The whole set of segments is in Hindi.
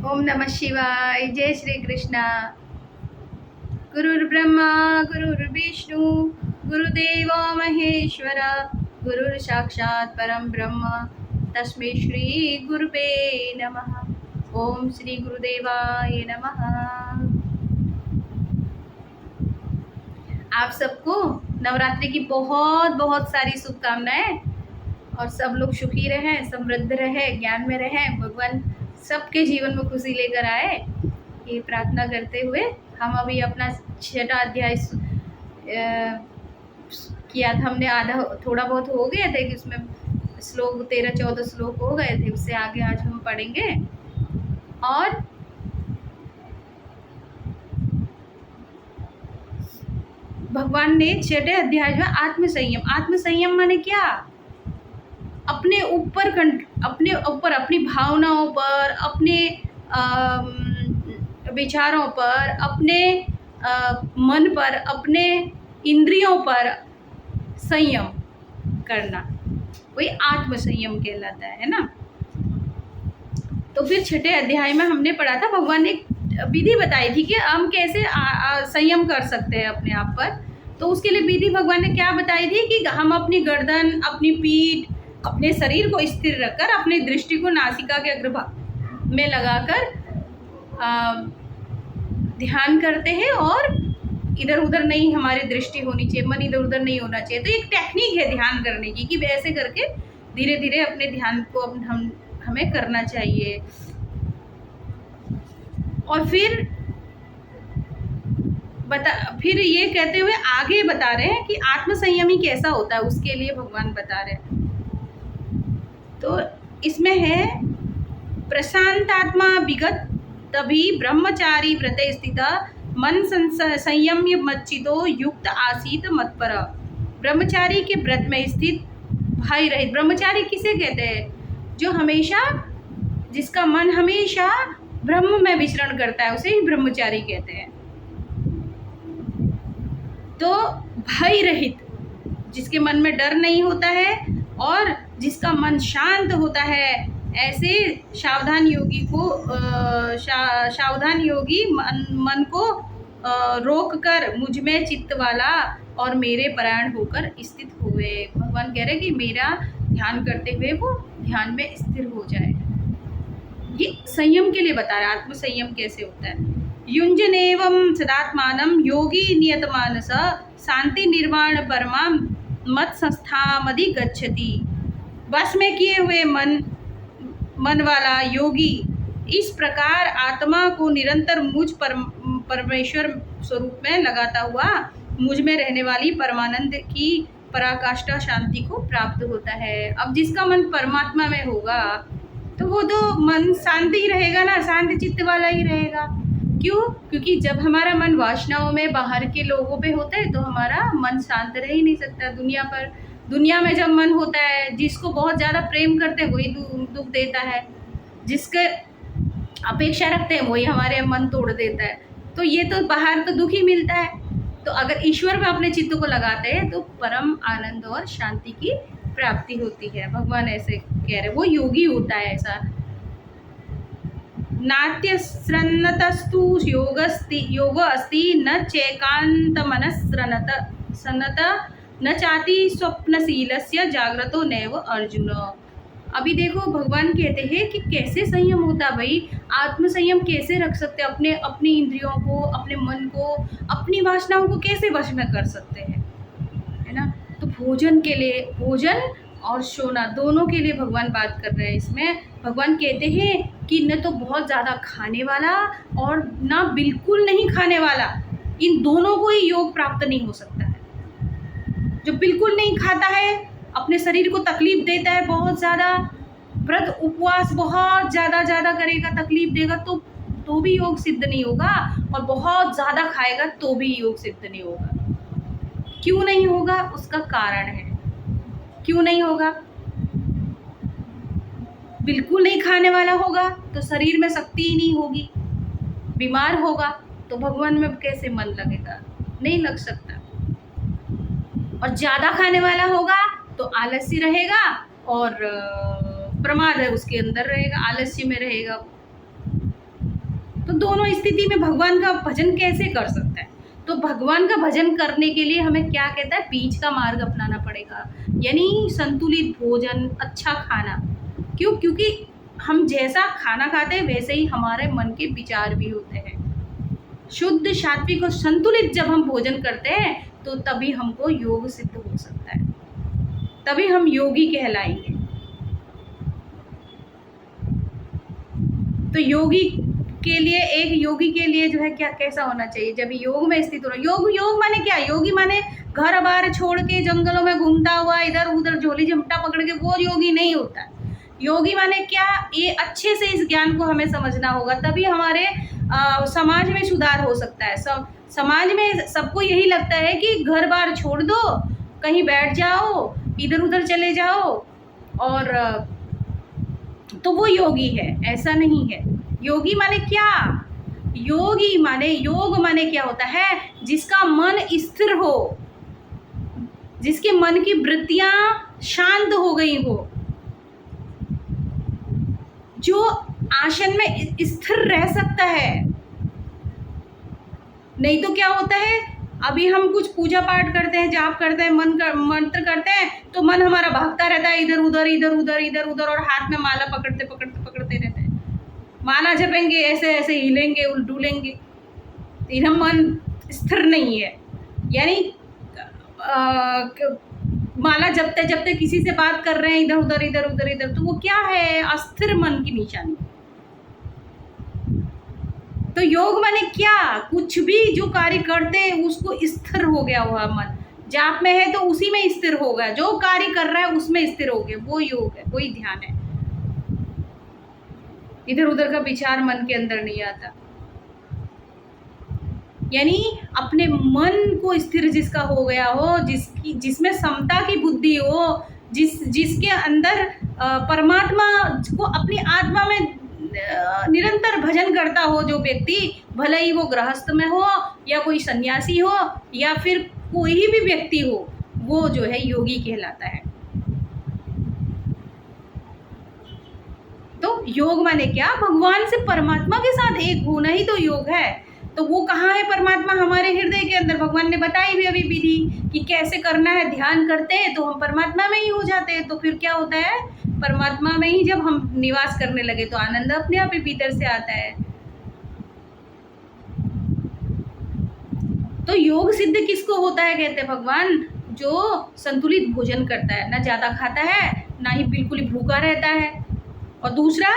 ओम नमः शिवाय। जय श्री कृष्णा। गुरुर्ब्रह्मा गुरुर्विष्णु गुरुदेव महेश्वर गुरुर साक्षात् परम ब्रह्म तस्मै श्री गुरुवे नमः। ओम श्री गुरुदेवाय नमः। आप सबको नवरात्रि की बहुत बहुत सारी शुभकामनाएं और सब लोग सुखी रहें, समृद्ध रहें, ज्ञान में रहें, भगवान सबके जीवन में खुशी लेकर आए, ये प्रार्थना करते हुए हम अभी अपना 6वां अध्याय किया था हमने। आधा थोड़ा बहुत हो गया था कि उसमें श्लोक 13-14 श्लोक हो गए थे, उससे आगे आज हम पढ़ेंगे। और भगवान ने 6वें अध्याय में आत्मसंयम माने क्या? अपने ऊपर अपनी भावनाओं पर, अपने विचारों पर, अपने मन पर, अपने इंद्रियों पर संयम करना, वही आत्मसंयम कहलाता है ना। तो फिर 6वें अध्याय में हमने पढ़ा था, भगवान ने विधि बताई थी कि हम कैसे संयम कर सकते हैं अपने आप पर। तो उसके लिए विधि भगवान ने क्या बताई थी कि हम अपनी गर्दन, अपनी पीठ, अपने शरीर को स्थिर रखकर अपनी दृष्टि को नासिका के अग्रभाग में लगाकर ध्यान करते हैं और इधर उधर नहीं हमारी दृष्टि होनी चाहिए, मन इधर उधर नहीं होना चाहिए। तो एक टेक्निक है ध्यान करने की कि ऐसे करके धीरे धीरे अपने ध्यान को हमें करना चाहिए। और फिर ये कहते हुए आगे बता रहे हैं कि आत्मसंयमी कैसा होता है, उसके लिए भगवान बता रहे हैं। तो इसमें है, प्रशांतात्मा विगत तभी ब्रह्मचारी व्रते स्थित मन संयम्य मच्चितो युक्त आसीत मत्पर। ब्रह्मचारी के व्रत में स्थित भय रहित। ब्रह्मचारी किसे कहते हैं? जो हमेशा, जिसका मन हमेशा ब्रह्म में विचरण करता है, उसे ही ब्रह्मचारी कहते हैं। तो भय रहित, जिसके मन में डर नहीं होता है और जिसका मन शांत होता है, ऐसे सावधान योगी मन को रोक कर मुझ में चित्त वाला और मेरे परायण होकर स्थित हुए। भगवान कह रहे कि मेरा ध्यान करते हुए वो ध्यान में स्थिर हो जाए। ये संयम के लिए बता रहा है, आत्मसंयम कैसे होता है। युंजनेवं सदात्मानं योगी नियतमानस शांति निर्वाण परमा मत संस्थामधि गच्छति। बस में किए हुए मन वाला योगी इस प्रकार आत्मा को निरंतर मुझ परमेश्वर स्वरूप में लगाता हुआ मुझ में रहने वाली परमानंद की पराकाष्ठा शांति को प्राप्त होता है। अब जिसका मन परमात्मा में होगा तो वो तो मन शांति ही रहेगा ना, शांति चित्त वाला ही रहेगा। क्यों? क्योंकि जब हमारा मन वासनाओं में, बाहर के लोगों पे होता है तो हमारा मन शांत रह ही नहीं सकता। दुनिया में जब मन होता है, जिसको बहुत ज़्यादा प्रेम करते हैं वही दुख देता है, जिसके अपेक्षा रखते हैं वही हमारे मन तोड़ देता है। तो ये तो बाहर तो दुख ही मिलता है। तो अगर ईश्वर में अपने चित्त को लगाते हैं तो परम आनंद और शांति की प्राप्ति होती है। भगवान ऐसे कह रहे, वो योगी होता है ऐसा। नाट्य श्रन्नतस्तु योगो अस्ति न चैकांत मनस्रनत सनत न चाति स्वप्नशीलस्य जाग्रतो नैव अर्जुन। अभी देखो भगवान कहते हैं कि कैसे संयम होता भाई, आत्मसंयम कैसे रख सकते, अपनी इंद्रियों को, अपने मन को, अपनी वासनाओं को कैसे वश में कर सकते हैं, है ना। तो भोजन और सोना दोनों के लिए भगवान बात कर रहे हैं। इसमें भगवान कहते हैं कि न तो बहुत ज़्यादा खाने वाला और ना बिल्कुल नहीं खाने वाला, इन दोनों को ही योग प्राप्त नहीं हो सकता है। जो बिल्कुल नहीं खाता है, अपने शरीर को तकलीफ देता है बहुत ज़्यादा, व्रत उपवास बहुत ज़्यादा करेगा, तकलीफ देगा तो भी योग सिद्ध नहीं होगा, और बहुत ज़्यादा खाएगा तो भी योग सिद्ध नहीं होगा। क्यों नहीं होगा? उसका कारण है। क्यों नहीं होगा? बिल्कुल नहीं खाने वाला होगा तो शरीर में शक्ति ही नहीं होगी, बीमार होगा तो भगवान में कैसे मन लगेगा? नहीं लग सकता। और ज़्यादा खाने वाला होगा तो आलस्य रहेगा और प्रमाद है उसके अंदर रहेगा, आलस्य में रहेगा। तो दोनों स्थिति में भगवान का भजन कैसे कर सकता है? तो भगवान का भजन करने के लिए हमें क्या कहता है, बीच का मार्ग अपनाना पड़ेगा, यानी संतुलित भोजन, अच्छा खाना। क्यों? क्योंकि हम जैसा खाना खाते हैं वैसे ही हमारे मन के विचार भी होते हैं। शुद्ध, सात्विक और संतुलित जब हम भोजन करते हैं तो तभी हमको योग सिद्ध हो सकता है, तभी हम योगी कहलाएंगे। तो योगी के लिए जो है क्या, कैसा होना चाहिए? जब योग में स्थित हो रहा, योग माने क्या? योगी माने घर बार छोड़ के जंगलों में घूमता हुआ इधर उधर झोली झमटा पकड़ के, वो योगी नहीं होता है। योगी माने क्या, ये अच्छे से इस ज्ञान को हमें समझना होगा, तभी हमारे समाज में सुधार हो सकता है। समाज में सबको यही लगता है कि घर बार छोड़ दो, कहीं बैठ जाओ, इधर उधर चले जाओ, और तो वो योगी है। ऐसा नहीं है। योगी माने क्या? योग माने क्या होता है? जिसका मन स्थिर हो, जिसके मन की वृत्तियां शांत हो गई हो, जो आसन में स्थिर रह सकता है। नहीं तो क्या होता है, अभी हम कुछ पूजा पाठ करते हैं, जाप करते हैं, मंत्र करते हैं, तो मन हमारा भागता रहता है इधर उधर इधर उधर इधर उधर, और हाथ में माला पकड़ते पकड़ते पकड़ते रहते हैं। माला जपेंगे, ऐसे ऐसे हिलेंगे, डुलेंगे, इधर मन स्थिर नहीं है। यानी माला जपते जपते किसी से बात कर रहे हैं इधर उधर इधर उधर इधर, तो वो क्या है? अस्थिर मन की निशानी। तो योग माने क्या? कुछ भी जो कार्य करते हैं उसको स्थिर हो गया हुआ मन। जाप में है तो उसी में स्थिर होगा, जो कार्य कर रहा है उसमें स्थिर हो गया, वो योग है, वही ध्यान है। इधर उधर का विचार मन के अंदर नहीं आता। यानी अपने मन को स्थिर जिसका हो गया हो, जिसमें समता की बुद्धि हो, जिसके अंदर परमात्मा को अपनी आत्मा में निरंतर भजन करता हो, जो व्यक्ति, भले ही वो गृहस्थ में हो या कोई सन्यासी हो या फिर कोई भी व्यक्ति हो, वो जो है योगी कहलाता है। तो योग माने क्या? भगवान से, परमात्मा के साथ एक होना ही तो योग है। तो वो कहाँ है परमात्मा? हमारे हृदय के अंदर। भगवान ने बताई भी अभी विधि कि कैसे करना है। ध्यान करते हैं तो हम परमात्मा में ही हो जाते हैं। तो फिर क्या होता है, परमात्मा में ही जब हम निवास करने लगे तो आनंद अपने आप ही भीतर से आता है। तो योग सिद्ध किसको होता है कहते हैं भगवान? जो संतुलित भोजन करता है, ना ज्यादा खाता है ना ही बिल्कुल ही भूखा रहता है, और दूसरा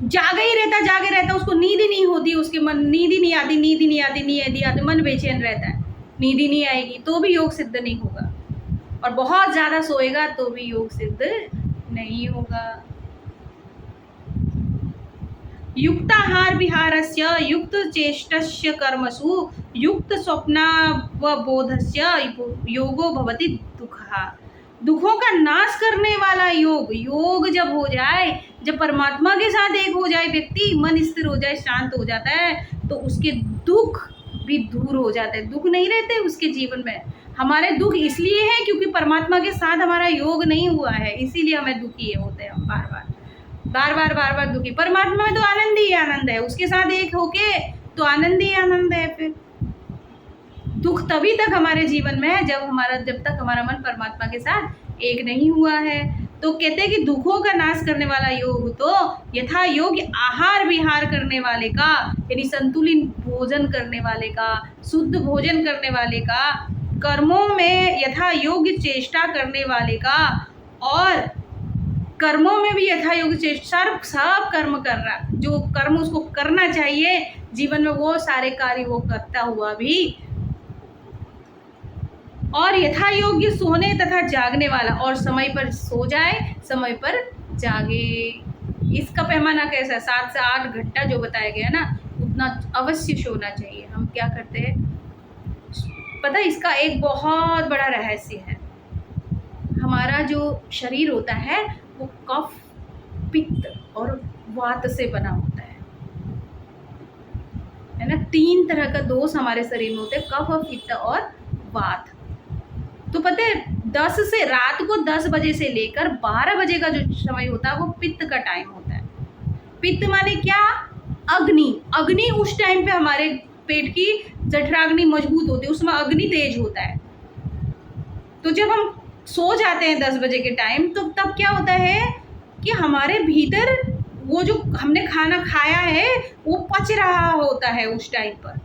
जागे रहता, उसको नींद ही नहीं होती, उसके मन नींद ही नहीं आती, मन बेचैन रहता है, नींद ही नहीं आएगी तो भी योग सिद्ध नहीं होगा, और बहुत ज्यादा सोएगा तो भी योग सिद्ध नहीं होगा। युक्ताहार विहारस्य युक्त चेष्टस्य कर्मसु युक्त स्वप्नावबोधस्य योगो भवति दुःखः। दुखों का नाश करने वाला योग जब हो जाए, जब परमात्मा के साथ एक हो जाए व्यक्ति, मन स्थिर हो जाए, शांत हो जाता है, तो उसके दुख भी दूर हो जाते हैं। दुख नहीं रहते उसके जीवन में। हमारे दुख इसलिए है क्योंकि परमात्मा के साथ हमारा योग नहीं हुआ है, इसीलिए हमें दुखी होते हैं हम बार बार दुखी। परमात्मा में तो आनंद ही आनंद है, उसके साथ एक होके तो आनंद ही आनंद है। फिर दुख तभी तक हमारे जीवन में है जब तक हमारा मन परमात्मा के साथ एक नहीं हुआ है। तो कहते हैं कि दुखों का नाश करने वाला योग तो यथा योग्य आहार विहार करने वाले का, यानी संतुलित भोजन करने वाले का, शुद्ध भोजन करने वाले का, कर्मों में यथा योग्य चेष्टा करने वाले का, और कर्मों में भी यथा योग्य चेष्टा, सब कर्म कर रहा, जो कर्म उसको करना चाहिए जीवन में वो सारे कार्य वो करता हुआ भी, और यथा योग्य सोने तथा जागने वाला, और समय पर सो जाए समय पर जागे। इसका पैमाना कैसा है? 7 से 8 घंटा जो बताया गया ना, उतना अवश्य सोना चाहिए। हम क्या करते हैं पता है? इसका एक बहुत बड़ा रहस्य है। हमारा जो शरीर होता है वो कफ, पित्त और वात से बना होता है ना। 3 तरह का दोष हमारे शरीर में होते हैं, कफ, पित्त और वात। तो पता है रात को 10 बजे से लेकर 12 बजे का जो समय होता है वो पित्त का टाइम होता है। पित्त माने क्या? अग्नि। अग्नि उस टाइम पे हमारे पेट की जठराग्नि मजबूत होती है, उसमें अग्नि तेज होता है। तो जब हम सो जाते हैं 10 बजे के टाइम, तो तब क्या होता है कि हमारे भीतर वो जो हमने खाना खाया है वो पच रहा होता है उस टाइम पर।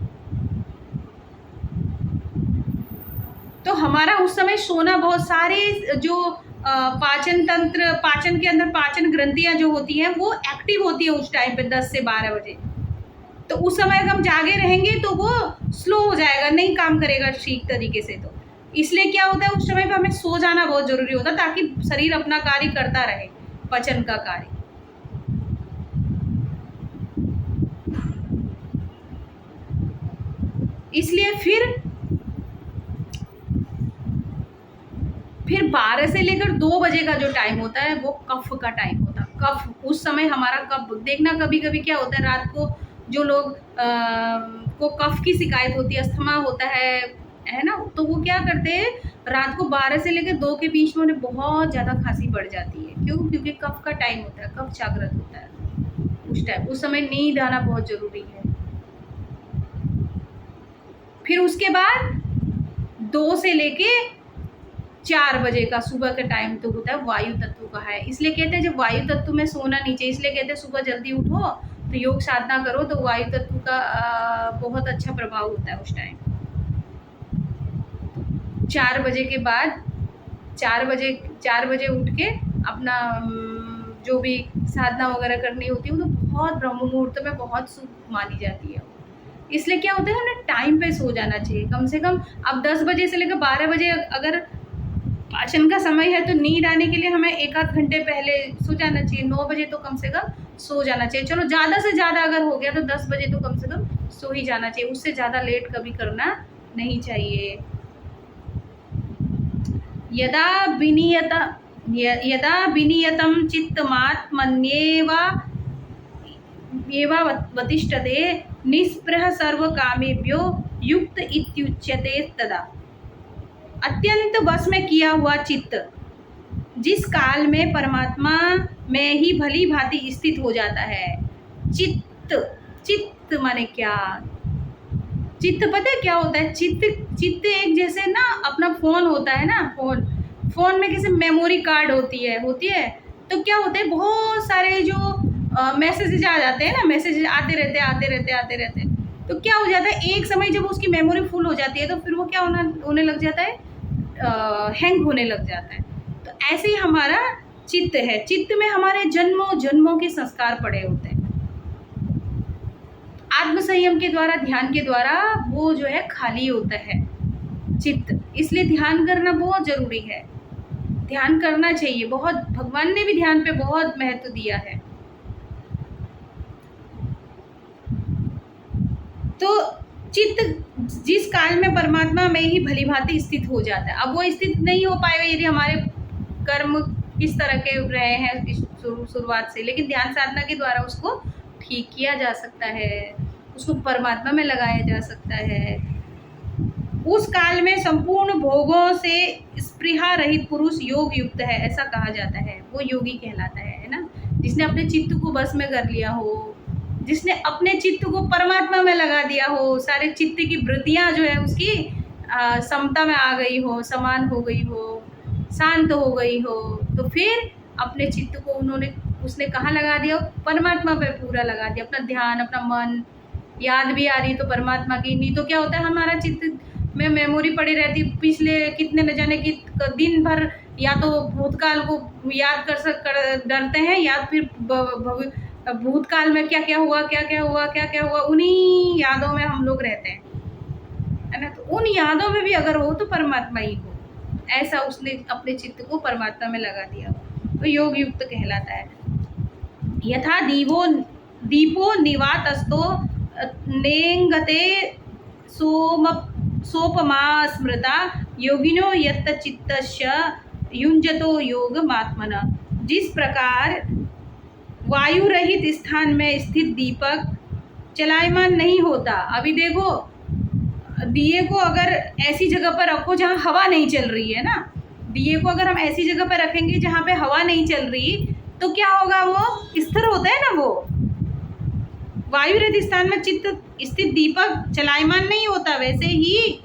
तो हमारा उस समय सोना, बहुत सारे जो पाचन तंत्र, पाचन के अंदर पाचन ग्रंथियां जो होती हैं वो एक्टिव होती है उस टाइम पे 10 से 12 बजे। तो उस समय अगर हम जागे रहेंगे तो वो स्लो हो जाएगा, नहीं काम करेगा ठीक तरीके से। तो इसलिए क्या होता है, उस समय पे हमें सो जाना बहुत जरूरी होता है ताकि शरीर अपना कार्य करता रहे, पचन का कार्य। इसलिए फिर 12 से लेकर 2 बजे का जो टाइम होता है वो कफ का टाइम होता है। कफ, उस समय हमारा कफ देखना, कभी कभी क्या होता है रात को जो लोग को कफ की शिकायत होती है, अस्थमा होता है ना, तो वो क्या करते हैं, रात को 12 से लेकर 2 के बीच में उन्हें बहुत ज़्यादा खांसी बढ़ जाती है। क्यों? क्योंकि कफ का टाइम होता है, कफ जागृत होता है उस टाइम। उस समय नींद आना बहुत ज़रूरी है। फिर उसके बाद 2 से लेके 4 बजे का सुबह का टाइम तो होता है वायु तत्व का है। इसलिए कहते हैं जब वायु तत्व में सोना नहीं चाहिए, इसलिए कहते हैं सुबह जल्दी उठो तो योग साधना करो तो वायु तत्व का बहुत अच्छा प्रभाव होता है उस टाइम। 4 बजे के बाद 4 बजे उठ के अपना जो भी साधना वगैरह करनी होती है वो तो बहुत ब्रह्म मुहूर्त में बहुत शुभ मानी जाती है। इसलिए क्या होता है, हमें टाइम पे सो जाना चाहिए कम से कम। अब 10 बजे से लेकर 12 बजे अगर पाचन का समय है तो नींद आने के लिए हमें 1-8 घंटे पहले सो जाना चाहिए। 9 बजे तो कम से कम सो जाना चाहिए। चलो ज़्यादा से ज़्यादा अगर हो गया तो 10 बजे तो कम से कम सो ही जाना चाहिए, उससे ज़्यादा लेट कभी करना नहीं चाहिए। यदा विनियतं चित्तमात्मन्येवावतिष्ठते निःस्पृहः सर्वकामेभ्यो युक्त इत्युच्यते तदा। अत्यंत वश में किया हुआ चित्त जिस काल में परमात्मा में ही भली भांति स्थित हो जाता है। चित्त माने क्या? चित्त पता है क्या होता है? चित्त एक जैसे ना अपना फोन होता है ना, फोन में कैसे मेमोरी कार्ड होती है। तो क्या होता है, बहुत सारे जो मैसेजेस आ जाते हैं ना, मैसेजेस आते रहते हैं। तो क्या हो जाता है, एक समय जब उसकी मेमोरी फुल हो जाती है तो फिर वो क्या होने लग जाता है, हैंग होने लग जाता है। तो ऐसे ही हमारा चित्त है। चित्त में हमारे जन्मों जन्मों के संस्कार पड़े होते हैं। आत्म संयम के द्वारा, ध्यान के द्वारा वो जो है खाली होता है चित्त। इसलिए ध्यान करना बहुत जरूरी है, ध्यान करना चाहिए। बहुत, भगवान ने भी ध्यान पे बहुत महत्व दिया है। तो चित्त जिस काल में परमात्मा में ही भली भांति स्थित हो जाता है। अब वो स्थित नहीं हो पाएगा यदि हमारे कर्म किस तरह के रहे हैं शुरुआत से, लेकिन ध्यान साधना के द्वारा उसको ठीक किया जा सकता है, उसको परमात्मा में लगाया जा सकता है। उस काल में संपूर्ण भोगों से स्पृहा रहित पुरुष योग युक्त है, ऐसा कहा जाता है। वो योगी कहलाता है ना, जिसने अपने चित्त को बस में कर लिया हो, जिसने अपने चित्त को परमात्मा में लगा दिया हो, सारे चित्त की वृत्तियाँ जो है उसकी समता में आ गई हो, समान हो गई हो, शांत हो गई हो, तो फिर अपने चित्त को उसने कहाँ लगा दिया? परमात्मा पे पूरा लगा दिया। अपना ध्यान, अपना मन, याद भी आ रही तो परमात्मा की, नहीं तो क्या होता है, हमारा चित्त में मेमोरी पड़ी रहती, पिछले कितने न जाने कि दिन भर या तो भूतकाल को याद कर डरते हैं, या फिर भूतकाल में क्या क्या हुआ, उन्हीं यादों में हम लोग रहते हैं, है ना। तो उन यादों में भी अगर हो तो परमात्मा ही हो, ऐसा उसने अपने चित्त को परमात्मा में लगा दिया, तो योग युक्त कहलाता है। यथा दीपो निवातस्तो नेंगते सोपमा स्मृता योगिनो यत्त चित्तस्य युञ्जतो योगमात्मना। जिस प्रकार वायु रहित स्थान में स्थित दीपक चलायमान नहीं होता। अभी देखो, दिए को अगर ऐसी जगह पर रखो जहाँ हवा नहीं चल रही है ना, दिए को अगर हम ऐसी जगह पर रखेंगे जहाँ पे हवा नहीं चल रही, तो क्या होगा, वो स्थिर होता है ना, वो वायु रहित स्थान में चित्त स्थित दीपक चलायमान नहीं होता, वैसे ही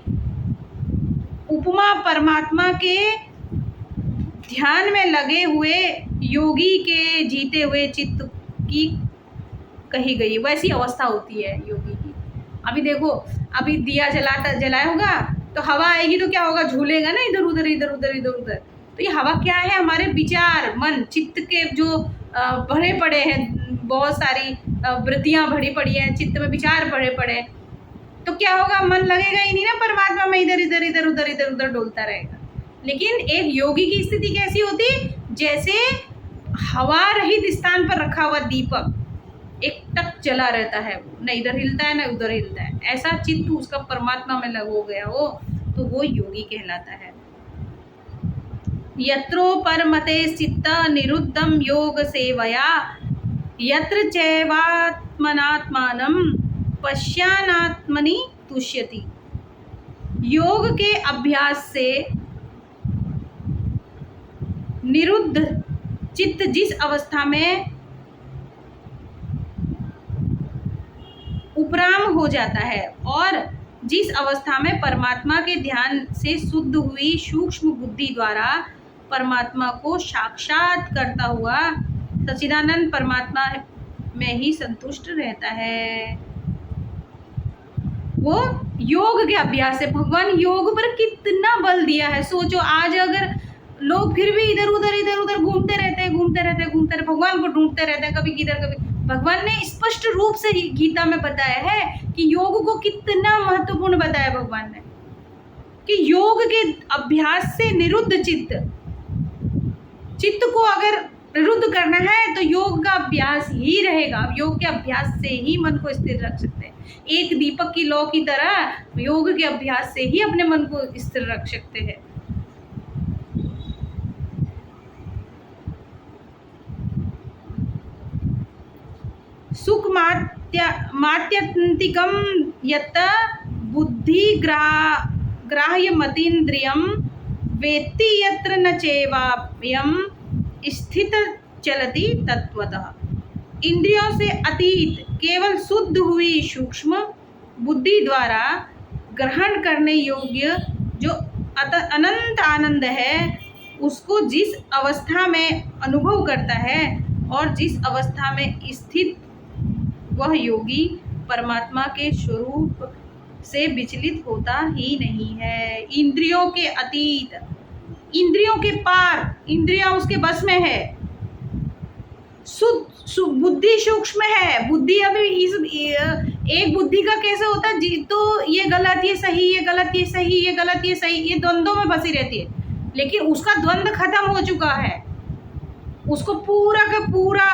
उपमा परमात्मा के ध्यान में लगे हुए योगी के जीते हुए चित्त की कही गई, वैसी अवस्था होती है योगी की। अभी देखो, अभी दिया जलाया होगा तो हवा आएगी तो क्या होगा, झूलेगा ना इधर उधर इधर उधर इधर उधर। तो ये हवा क्या है, हमारे विचार, मन, चित्त के जो भरे पड़े हैं, बहुत सारी वृत्तियां भरी पड़ी हैं, चित्त में विचार भरे पड़े, तो क्या होगा, मन लगेगा ही नहीं ना परमात्मा में, इधर इधर इधर उधर इधर उधर डोलता रहेगा। लेकिन एक योगी की स्थिति कैसी होती, जैसे हवा रहित स्थान पर रखा हुआ दीपक एक टक जला रहता है, वो न इधर हिलता है न उधर हिलता है, ऐसा चित्त उसका परमात्मा में लग हो गया हो, तो वो योगी कहलाता है। यत्रो परमते चित्त निरुद्धम योग सेवया यत्र चैवात्मनात्मानं पश्यानात्मनि तुष्यति। योग के अभ्यास से निरुद्ध चित्त जिस अवस्था में उपराम हो जाता है और जिस अवस्था में परमात्मा के ध्यान से शुद्ध हुई सूक्ष्म बुद्धि द्वारा परमात्मा को साक्षात करता हुआ सच्चिदानंद परमात्मा में ही संतुष्ट रहता है, वो योग के अभ्यास है। भगवान योग पर कितना बल दिया है, सोचो आज अगर लोग फिर भी इधर उधर घूमते रहते, भगवान को ढूंढते रहते हैं, कभी किधर कभी, भगवान ने स्पष्ट रूप से गीता में बताया है कि योग को कितना महत्वपूर्ण बताया भगवान ने, कि योग के अभ्यास से निरुद्ध चित्त को अगर निरुद्ध करना है तो योग का अभ्यास ही रहेगा। योग के अभ्यास से ही मन को स्थिर रख सकते हैं, एक दीपक की लौ की तरह योग के अभ्यास से ही अपने मन को स्थिर रख सकते हैं। सुख मात्यंतिकम यत् बुद्धि ग्राह्यमतीन्द्रियं वेत्ति यत्र न चैवायं स्थित चलति तत्वतः। इंद्रियों से अतीत केवल शुद्ध हुई सूक्ष्म बुद्धि द्वारा ग्रहण करने योग्य जो अनंत आनंद है, उसको जिस अवस्था में अनुभव करता है और जिस अवस्था में स्थित वह योगी परमात्मा के स्वरूप से विचलित होता ही नहीं है। इंद्रियों के अतीत, इंद्रियों के पार, इंद्रियां उसके बस में है, बुद्धि सूक्ष्म है। बुद्धि अभी इस एक बुद्धि का कैसे होता है जी, तो ये गलत ये सही, ये गलत ये सही, ये गलत ये सही, ये द्वंद्वों में फंसी रहती है। लेकिन उसका द्वंद्व खत्म हो चुका है, उसको पूरा का पूरा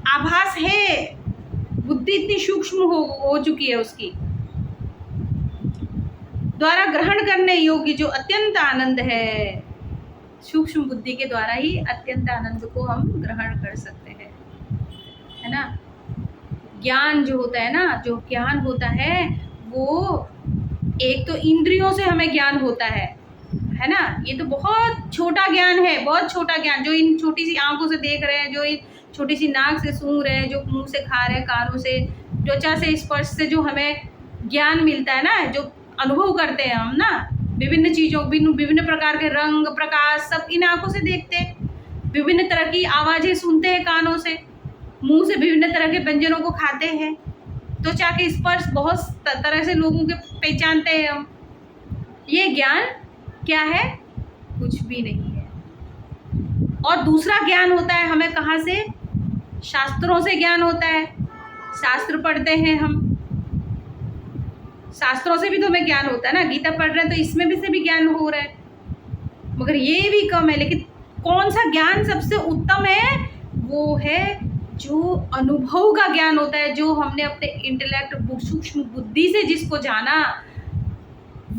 आभास है, बुद्धि इतनी सूक्ष्म हो चुकी है उसकी, द्वारा ग्रहण करने योग्य जो अत्यंत आनंद है, सूक्ष्म बुद्धि के द्वारा ही अत्यंत आनंद को हम ग्रहण कर सकते हैं, है ना। ज्ञान जो होता है ना, जो ज्ञान होता है वो एक तो इंद्रियों से हमें ज्ञान होता है ना। ये तो बहुत छोटा ज्ञान है, बहुत छोटा ज्ञान, जो इन छोटी सी आंखों से देख रहे हैं, जो इन छोटी सी नाक से सूंघ रहे हैं, जो मुंह से खा रहे हैं, कानों से, त्वचा से, स्पर्श से जो हमें ज्ञान मिलता है ना, जो अनुभव करते हैं हम ना, विभिन्न चीज़ों, विभिन्न प्रकार के रंग प्रकाश सब इन आंखों से देखते हैं, विभिन्न तरह की आवाज़ें सुनते हैं कानों से, मुंह से विभिन्न तरह के व्यंजनों को खाते हैं, त्वचा के स्पर्श बहुत तरह से लोगों के पहचानते हैं हम। ये ज्ञान क्या है, कुछ भी नहीं है। और दूसरा ज्ञान होता है हमें कहाँ से, शास्त्रों से ज्ञान होता है, शास्त्र पढ़ते हैं हम, शास्त्रों से भी तो हमें ज्ञान होता है ना, गीता पढ़ रहे हैं तो इसमें भी से भी ज्ञान हो रहा है, मगर ये भी कम है। लेकिन कौन सा ज्ञान सबसे उत्तम है, वो है जो अनुभव का ज्ञान होता है, जो हमने अपने इंटेलेक्ट सूक्ष्म बुद्धि से जिसको जाना,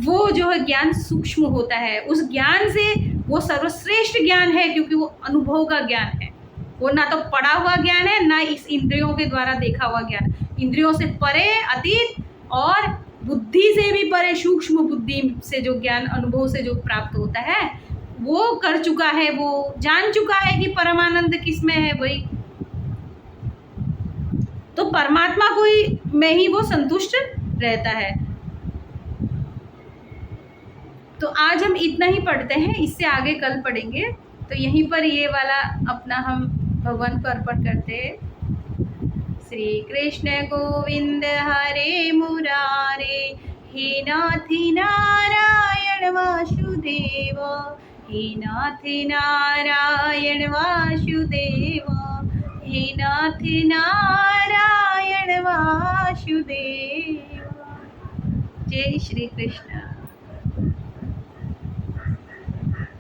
वो जो है ज्ञान सूक्ष्म होता है। उस ज्ञान से वो सर्वश्रेष्ठ ज्ञान है, क्योंकि वो अनुभव का ज्ञान है, वो ना तो पढ़ा हुआ ज्ञान है, ना इस इंद्रियों के द्वारा देखा हुआ ज्ञान। इंद्रियों से परे अतीत और बुद्धि से भी परे सूक्ष्म बुद्धि से जो ज्ञान अनुभव से जो प्राप्त होता है, वो कर चुका है, वो जान चुका है कि परमानंद किस में है भाई। तो परमात्मा को ही में ही वो संतुष्ट रहता है। तो आज हम इतना ही पढ़ते हैं, इससे आगे कल पढ़ेंगे। तो यहीं पर ये वाला अपना हम भगवान को अर्पण करते हैं। श्री कृष्ण गोविंद हरे मुरारे, हे नाथ नारायण वासुदेव, हे नाथ नारायण वासुदेव, हे नाथ नारायण वासुदेव। जय श्री कृष्ण।